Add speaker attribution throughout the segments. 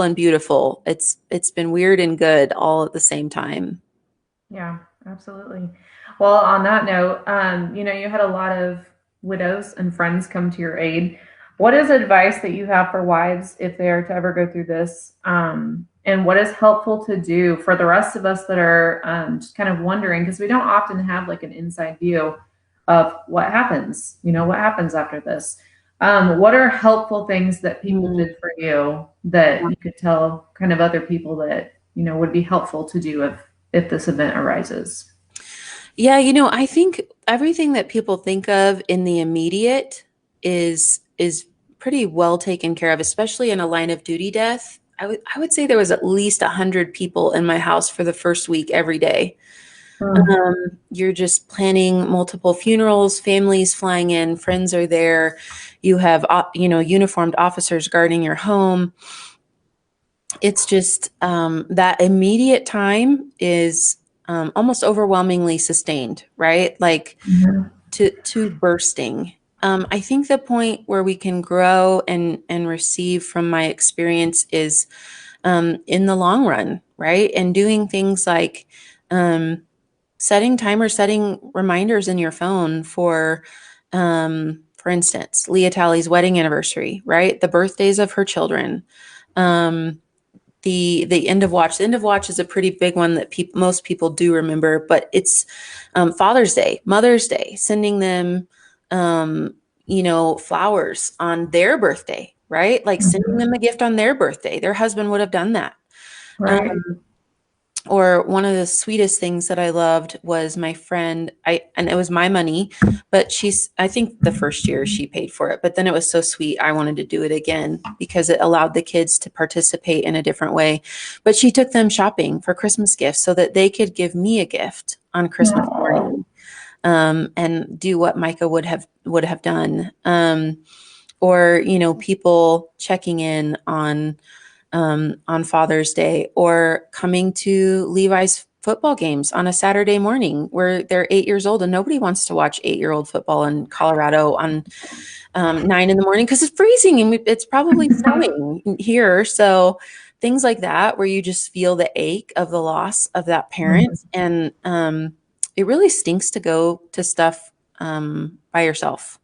Speaker 1: and beautiful. It's been weird and good all at the same time.
Speaker 2: Yeah, absolutely. Well, on that note, you had a lot of widows and friends come to your aid. What is advice that you have for wives if they are to ever go through this? And what is helpful to do for the rest of us that are just kind of wondering, because we don't often have like an inside view of what happens after this. What are helpful things that people
Speaker 1: Mm.
Speaker 2: did for you that you could tell kind of other people that, would be helpful to do if this event arises?
Speaker 1: Yeah, I think everything that people think of in the immediate is pretty well taken care of, especially in a line of duty death. I would say there was at least 100 people in my house for the first week every day.
Speaker 2: Mm,
Speaker 1: You're just planning multiple funerals, families flying in, friends are there. You have, uniformed officers guarding your home. It's just that immediate time is almost overwhelmingly sustained, right? Like
Speaker 2: mhm.
Speaker 1: to bursting. I think the point where we can grow and receive from my experience is in the long run, right? And doing things like um, setting timers, setting reminders in your phone for instance, Leah Talley's wedding anniversary, right? The birthdays of her children. Um, the end of watch. The end of watch is a pretty big one that most people do remember, but it's Father's Day, Mother's Day, sending them flowers on their birthday, right? Like sending
Speaker 2: Mhm.
Speaker 1: them a gift on their birthday. Their husband would have done that. Um,
Speaker 2: Right.
Speaker 1: or one of the sweetest things that I loved was my friend, and it was my money, but I think the first year she paid for it, but then it was so sweet. I wanted to do it again because it allowed the kids to participate in a different way. But she took them shopping for Christmas gifts so that they could give me a gift on Christmas
Speaker 2: Aw.
Speaker 1: morning, and do what Micah would have done. Or, people checking in on Father's Day, or coming to Levi's football games on a Saturday morning where they're 8 years old and nobody wants to watch 8-year-old football in Colorado on 9 in the morning because it's freezing and it's probably snowing here. So things like that, where you just feel the ache of the loss of that parent.
Speaker 2: Mhm.
Speaker 1: And it really stinks to go to stuff by yourself.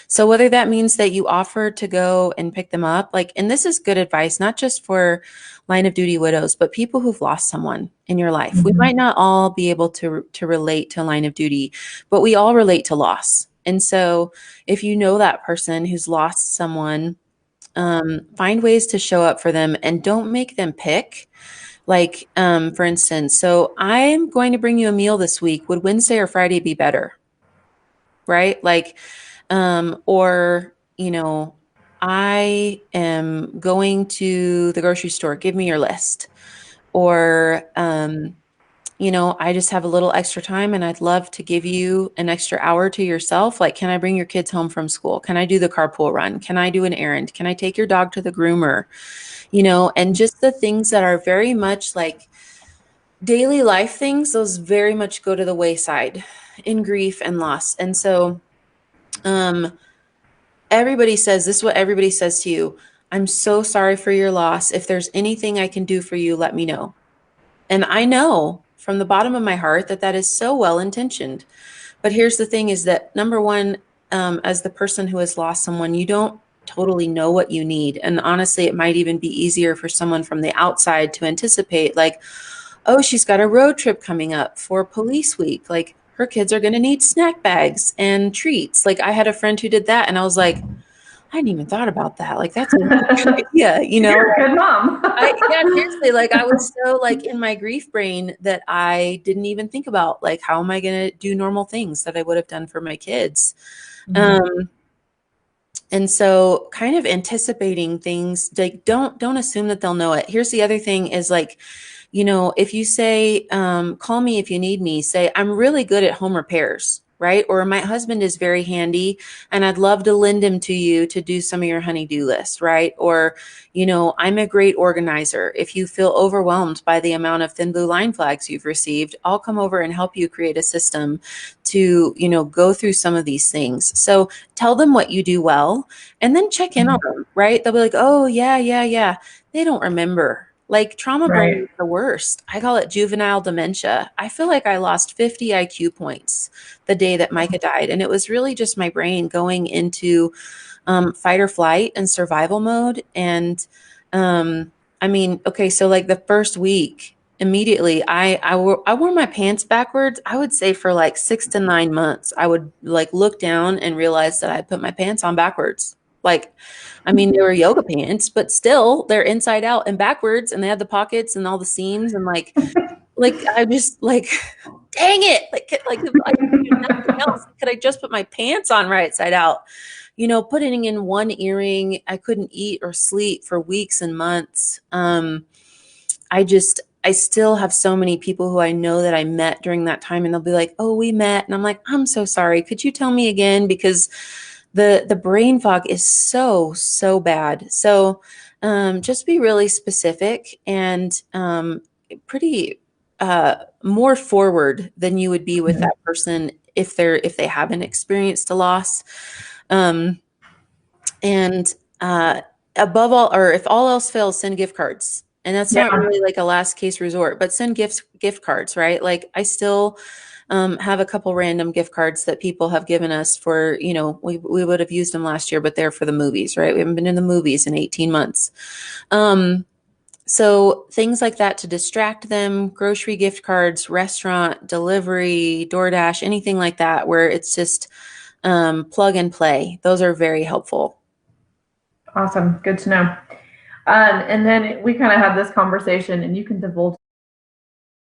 Speaker 1: So whether that means that you offer to go and pick them up, like, and this is good advice, not just for line of duty widows, but people who've lost someone in your life. We might
Speaker 2: Mhm.
Speaker 1: not all be able to relate to line of duty, but we all relate to loss. And so if you know that person who's lost someone, find ways to show up for them and don't make them pick. Like, for instance, so I'm going to bring you a meal this week. Would Wednesday or Friday be better? Right? Like, or, I am going to the grocery store. Give me your list. Or, I just have a little extra time and I'd love to give you an extra hour to yourself. Like, can I bring your kids home from school? Can I do the carpool run? Can I do an errand? Can I take your dog to the groomer? And just the things that are very much like daily life things, those very much go to the wayside in grief and loss. And so, um, everybody says this is what everybody says to you. I'm so sorry for your loss. If there's anything I can do for you, let me know. And I know from the bottom of my heart that that is so well intentioned. But here's the thing is that number one, as the person who has lost someone, you don't totally know what you need. And honestly, it might even be easier for someone from the outside to anticipate, like, oh, she's got a road trip coming up for police week. Like, her kids are going to need snack bags and treats. Like, I had a friend who did that, and I was like, I hadn't even thought about that. Like, that's a really good idea,
Speaker 2: You're a good mom.
Speaker 1: yeah, seriously, like I was so like in my grief brain that I didn't even think about like how am I going to do normal things that I would have done for my kids.
Speaker 2: Mhm.
Speaker 1: Um, and so kind of anticipating things, like don't assume that they'll know it. Here's the other thing is like, if you say, call me if you need me, say, I'm really good at home repairs, right? Or my husband is very handy and I'd love to lend him to you to do some of your honey-do list, right? Or, I'm a great organizer. If you feel overwhelmed by the amount of thin blue line flags you've received, I'll come over and help you create a system to, go through some of these things. So tell them what you do well and then check in on them, right? They'll be like, oh, yeah, yeah, yeah. They don't remember. Like trauma brain
Speaker 2: Right.
Speaker 1: is the worst. I call it juvenile dementia. I feel like I lost 50 IQ points the day that Micah died. And it was really just my brain going into fight or flight and survival mode. And I mean, okay, so like the first week, immediately I wore my pants backwards. I would say for like 6 to 9 months, I would like look down and realize that I put my pants on backwards. Like, I mean, they were yoga pants, but still they're inside out and backwards, and they had the pockets and all the seams, and like I just like, dang it! Like if I could do nothing else. Could I just put my pants on right side out? Putting in one earring, I couldn't eat or sleep for weeks and months. I still have so many people who I know that I met during that time, and they'll be like, "Oh, we met," and I'm like, "I'm so sorry. Could you tell me again?" Because the brain fog is so bad. So just be really specific and pretty more forward than you would be with that person if they haven't experienced a loss. Um, and above all, or if all else fails, send gift cards. And that's not
Speaker 2: Yeah.
Speaker 1: really like a last case resort, but send gift cards, right? Like I still have a couple random gift cards that people have given us for, we would have used them last year, but they're for the movies, right? We haven't been in the movies in 18 months. So things like that to distract them, grocery gift cards, restaurant, delivery, DoorDash, anything like that, where it's just plug and play. Those are very helpful.
Speaker 2: Awesome. Good to know. And then we kind of had this conversation, and you can divulge